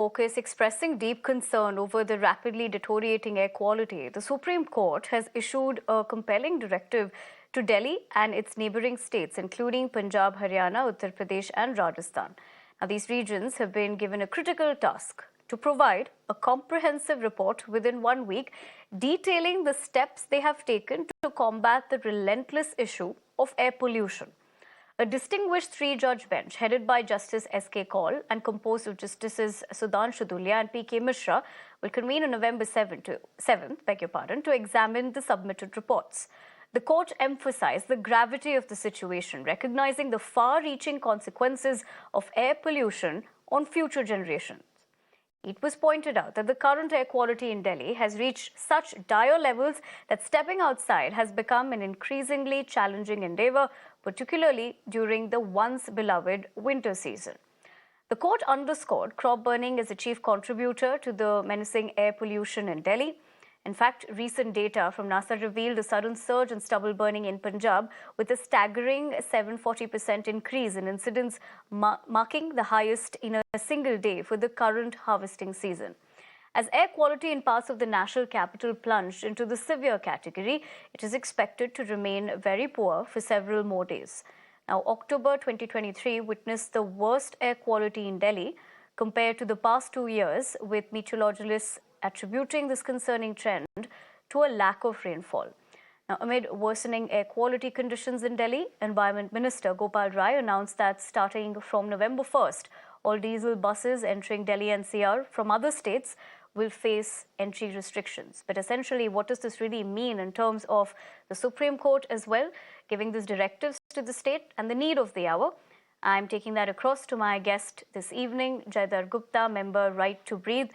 Caucus expressing deep concern over the rapidly deteriorating air quality, the Supreme Court has issued a compelling directive to Delhi and its neighbouring states, including Punjab, Haryana, Uttar Pradesh and Rajasthan. Now, these regions have been given a critical task to provide a comprehensive report within 1 week detailing the steps they have taken to combat the relentless issue of air pollution. A distinguished three-judge bench headed by Justice SK Kaul and composed of Justices Sudhanshu, Dhulia and PK Mishra will convene on November 7th to examine the submitted reports. The court emphasized the gravity of the situation, recognizing the far-reaching consequences of air pollution on future generations. It was pointed out that the current air quality in Delhi has reached such dire levels that stepping outside has become an increasingly challenging endeavor, particularly during the once-beloved winter season. The court underscored crop burning as a chief contributor to the menacing air pollution in Delhi. In fact, recent data from NASA revealed a sudden surge in stubble burning in Punjab with a staggering 740% increase in incidents, marking the highest in a single day for the current harvesting season. As air quality in parts of the national capital plunged into the severe category, it is expected to remain very poor for several more days. Now, October 2023 witnessed the worst air quality in Delhi compared to the past 2 years, with meteorologists attributing this concerning trend to a lack of rainfall. Now, amid worsening air quality conditions in Delhi, Environment Minister Gopal Rai announced that starting from November 1st, all diesel buses entering Delhi NCR from other states will face entry restrictions. But essentially, what does this really mean in terms of the Supreme Court as well, giving these directives to the state and the need of the hour? I'm taking that across to my guest this evening, Jaidhar Gupta, member Right to Breathe.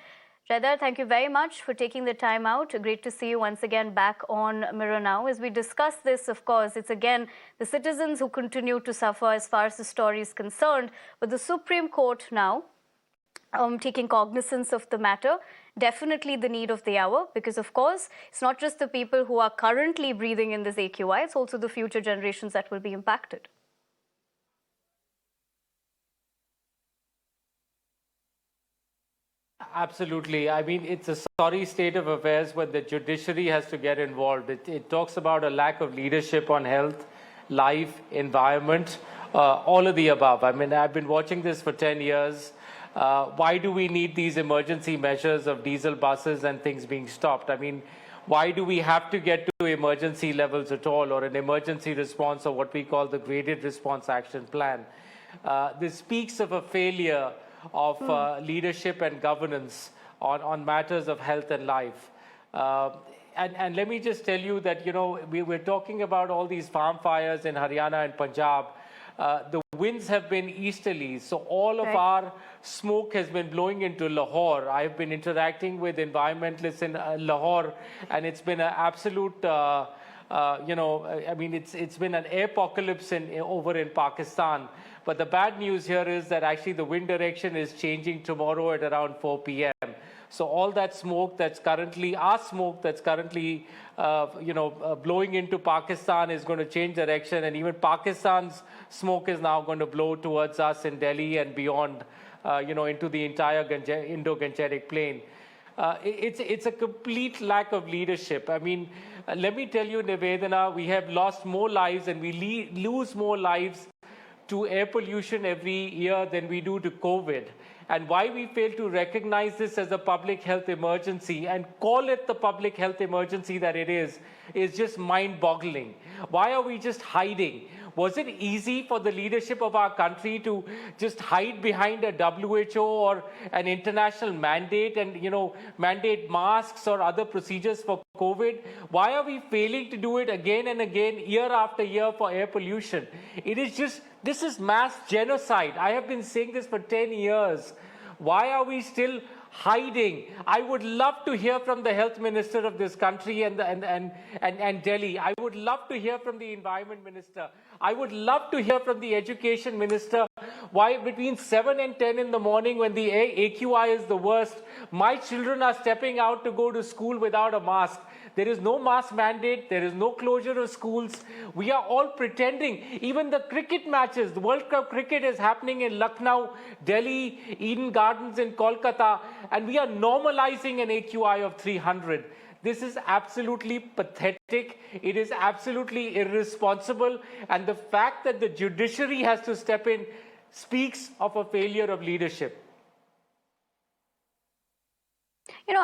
Jaidhar, thank you very much for taking the time out. Great to see you once again back on Mirror Now. As we discuss this, of course, it's again the citizens who continue to suffer as far as the story is concerned. But the Supreme Court now taking cognizance of the matter, definitely the need of the hour, because of course, it's not just the people who are currently breathing in this AQI, it's also the future generations that will be impacted. Absolutely. I mean, it's a sorry state of affairs when the judiciary has to get involved. It talks about a lack of leadership on health, life, environment, all of the above. I mean, I've been watching this for 10 years. Why do we need these emergency measures of diesel buses and things being stopped? I mean, why do we have to get to emergency levels at all, or an emergency response, or what we call the graded response action plan? This speaks of a failure of leadership and governance on matters of health and life. And let me just tell you that, you know, we're talking about all these farm fires in Haryana and Punjab. The winds have been easterly, so all of our smoke has been blowing into Lahore. I've been interacting with environmentalists in Lahore, and it's been an absolute, I mean, it's been an apocalypse over in Pakistan. But the bad news here is that actually the wind direction is changing tomorrow at around 4 p.m. So all that smoke that's currently, blowing into Pakistan is going to change direction, and even Pakistan's smoke is now going to blow towards us in Delhi and beyond, into the entire Indo-Gangetic plain. It's a complete lack of leadership. I mean, let me tell you, Nivedhana, we have lost more lives and we lose more lives to air pollution every year than we do to COVID. And why we fail to recognize this as a public health emergency and call it the public health emergency that it is just mind-boggling. Why are we just hiding? Was it easy for the leadership of our country to just hide behind a WHO or an international mandate and, mandate masks or other procedures for COVID? Why are we failing to do it again and again, year after year, for air pollution? This is mass genocide. I have been saying this for 10 years. Why are we still hiding? I would love to hear from the health minister of this country and Delhi. I would love to hear from the environment minister. I would love to hear from the education minister why between 7 and 10 in the morning, when the AQI is the worst, my children are stepping out to go to school without a mask. There is no mask mandate. There is no closure of schools. We are all pretending. Even the cricket matches, the World Cup cricket is happening in Lucknow, Delhi, Eden Gardens in Kolkata, and we are normalizing an AQI of 300. This is absolutely pathetic. It is absolutely irresponsible. And the fact that the judiciary has to step in speaks of a failure of leadership.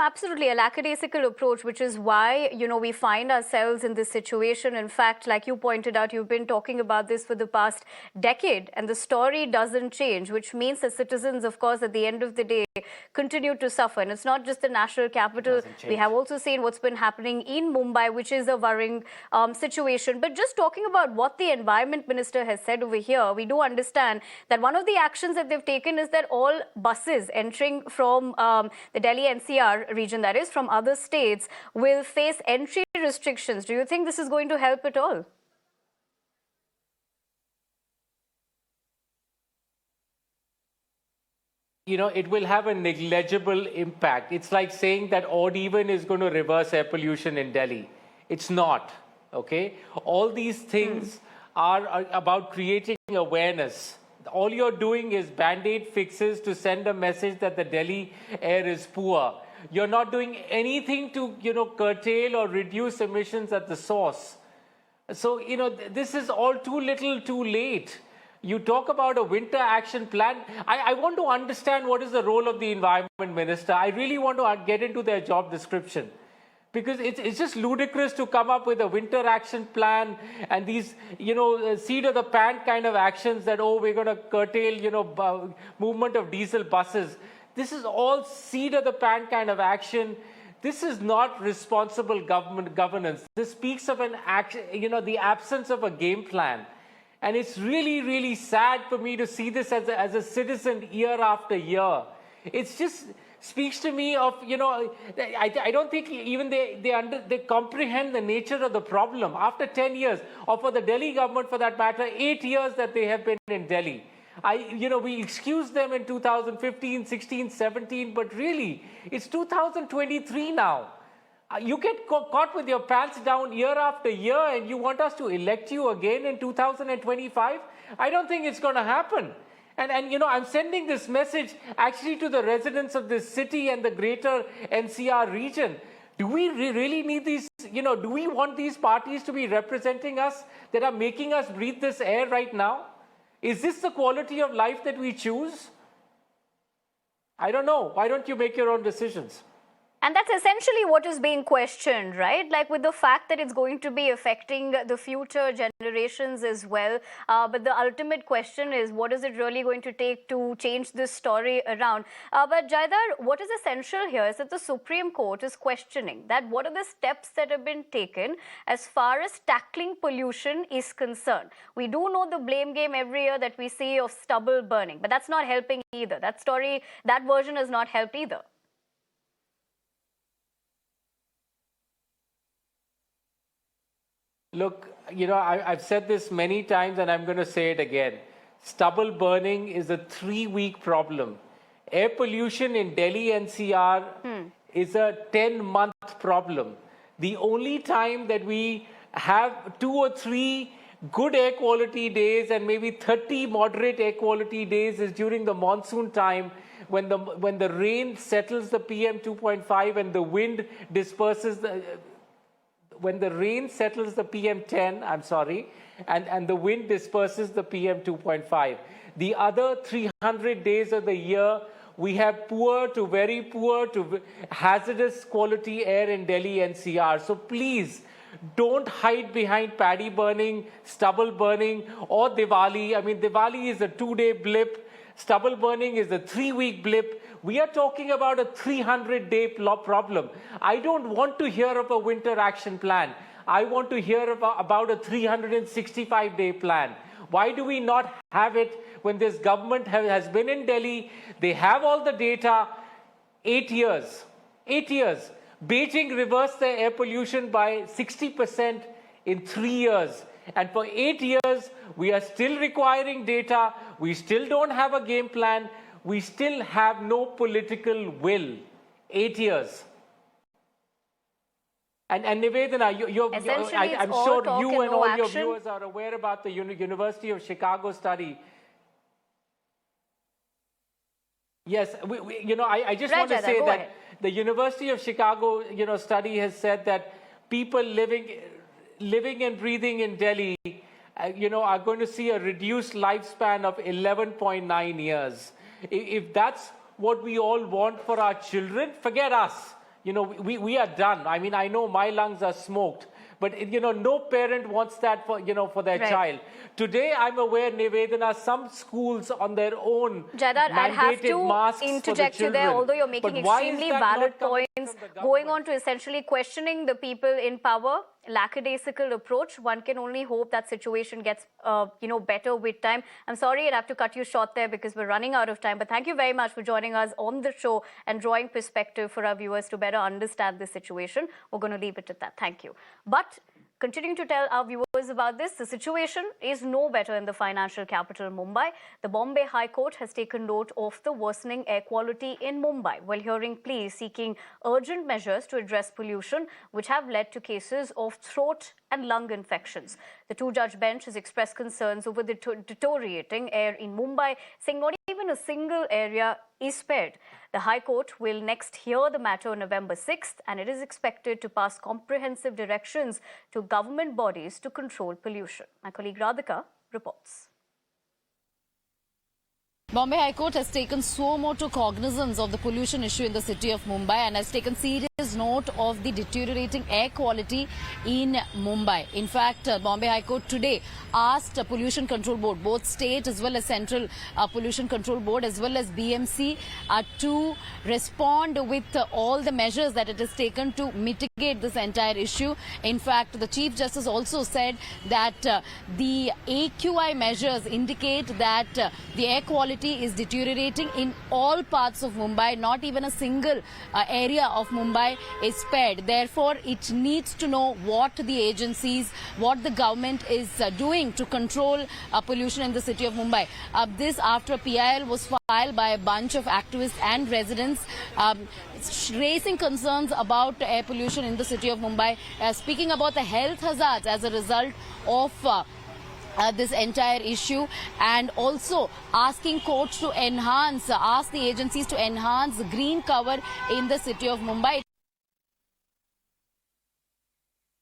Absolutely a lackadaisical approach, which is why, we find ourselves in this situation. In fact, like you pointed out, you've been talking about this for the past decade, and the story doesn't change, which means the citizens, of course, at the end of the day, continue to suffer. And it's not just the national capital. We have also seen what's been happening in Mumbai, which is a worrying situation. But just talking about what the Environment Minister has said over here, we do understand that one of the actions that they've taken is that all buses entering from the Delhi NCR region, that is, from other states, will face entry restrictions. Do you think this is going to help at all? It will have a negligible impact. It's like saying that odd even is going to reverse air pollution in Delhi. It's not, okay? All these things are about creating awareness. All you're doing is band-aid fixes to send a message that the Delhi air is poor. You're not doing anything to, curtail or reduce emissions at the source. So, this is all too little, too late. You talk about a winter action plan. I want to understand what is the role of the Environment Minister. I really want to get into their job description. Because it's just ludicrous to come up with a winter action plan and these, seat of the pant kind of actions that, we're going to curtail, movement of diesel buses. This is all seat of the pant kind of action. This is not responsible governance. This speaks of an action, the absence of a game plan. And it's really, really sad for me to see this as a citizen year after year. It's just speaks to me of, I don't think even they comprehend the nature of the problem. After 10 years, or for the Delhi government for that matter, 8 years that they have been in Delhi. We excused them in 2015, 16, 17, but really, it's 2023 now. You get caught with your pants down year after year and you want us to elect you again in 2025? I don't think it's going to happen. And I'm sending this message actually to the residents of this city and the greater NCR region. Do we really need these, do we want these parties to be representing us that are making us breathe this air right now? Is this the quality of life that we choose? I don't know. Why don't you make your own decisions? And that's essentially what is being questioned, right? Like with the fact that it's going to be affecting the future generations as well. But the ultimate question is, what is it really going to take to change this story around? But Jaidhar, what is essential here is that the Supreme Court is questioning that what are the steps that have been taken as far as tackling pollution is concerned. We do know the blame game every year that we see of stubble burning, but that's not helping either. That version has not helped either. Look, I've said this many times and I'm going to say it again. Stubble burning is a 3-week problem. Air pollution in Delhi NCR is a 10-month problem. The only time that we have 2 or 3 good air quality days and maybe 30 moderate air quality days is during the monsoon time when the rain settles the PM 2.5 and the wind disperses when the rain settles the PM10, and the wind disperses the PM 2.5. The other 300 days of the year, we have poor to very poor to hazardous quality air in Delhi NCR. So please, don't hide behind paddy burning, stubble burning, or Diwali. I mean, Diwali is a 2-day blip. Stubble burning is a 3-week blip. We are talking about a 300-day problem. I don't want to hear of a winter action plan. I want to hear about a 365-day plan. Why do we not have it when this government has been in Delhi? They have all the data. 8 years. 8 years. Beijing reversed their air pollution by 60% in 3 years. And for 8 years, we are still requiring data. We still don't have a game plan. We still have no political will. 8 years. And Nivedhana, I'm all sure talk you and and no all your action. viewers are aware about the University of Chicago study. Yes, I just want to Jaidhar, say go that ahead. the University of Chicago, study has said that people living and breathing in Delhi, are going to see a reduced lifespan of 11.9 years. If that's what we all want for our children, forget us. We are done. I mean, I know my lungs are smoked, but no parent wants that for their child. Today, I'm aware, Nivedhana, some schools on their own Jaidhar, I'll have mandated masks to for the interject you children. there, although you're making But why is extremely that valid not coming points, from the going government? on to essentially questioning the people in power, lackadaisical approach. One can only hope that situation gets, better with time. I'm sorry, I'd have to cut you short there because we're running out of time. But thank you very much for joining us on the show and drawing perspective for our viewers to better understand the situation. We're going to leave it at that. Thank you. But continuing to tell our viewers about this, the situation is no better in the financial capital, Mumbai. The Bombay High Court has taken note of the worsening air quality in Mumbai while hearing pleas seeking urgent measures to address pollution, which have led to cases of throat and lung infections. The two-judge bench has expressed concerns over the deteriorating air in Mumbai, saying not even a single area is spared. The High Court will next hear the matter on November 6th, and it is expected to pass comprehensive directions to government bodies to control pollution. My colleague Radhika reports. Bombay High Court has taken so much cognizance of the pollution issue in the city of Mumbai and has taken serious note of the deteriorating air quality in Mumbai. In fact, Bombay High Court today asked Pollution Control Board, both state as well as Central Pollution Control Board as well as BMC to respond with all the measures that it has taken to mitigate this entire issue. In fact, the Chief Justice also said that the AQI measures indicate that the air quality is deteriorating in all parts of Mumbai. Not even a single area of Mumbai is spared. Therefore, it needs to know what the agencies, what the government is doing to control pollution in the city of Mumbai. This after a PIL was filed by a bunch of activists and residents raising concerns about air pollution in the city of Mumbai, speaking about the health hazards as a result of this entire issue, and also asking courts to ask the agencies to enhance green cover in the city of Mumbai.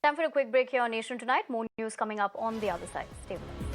Time for a quick break here on Nation Tonight. More news coming up on the other side. Stay with us.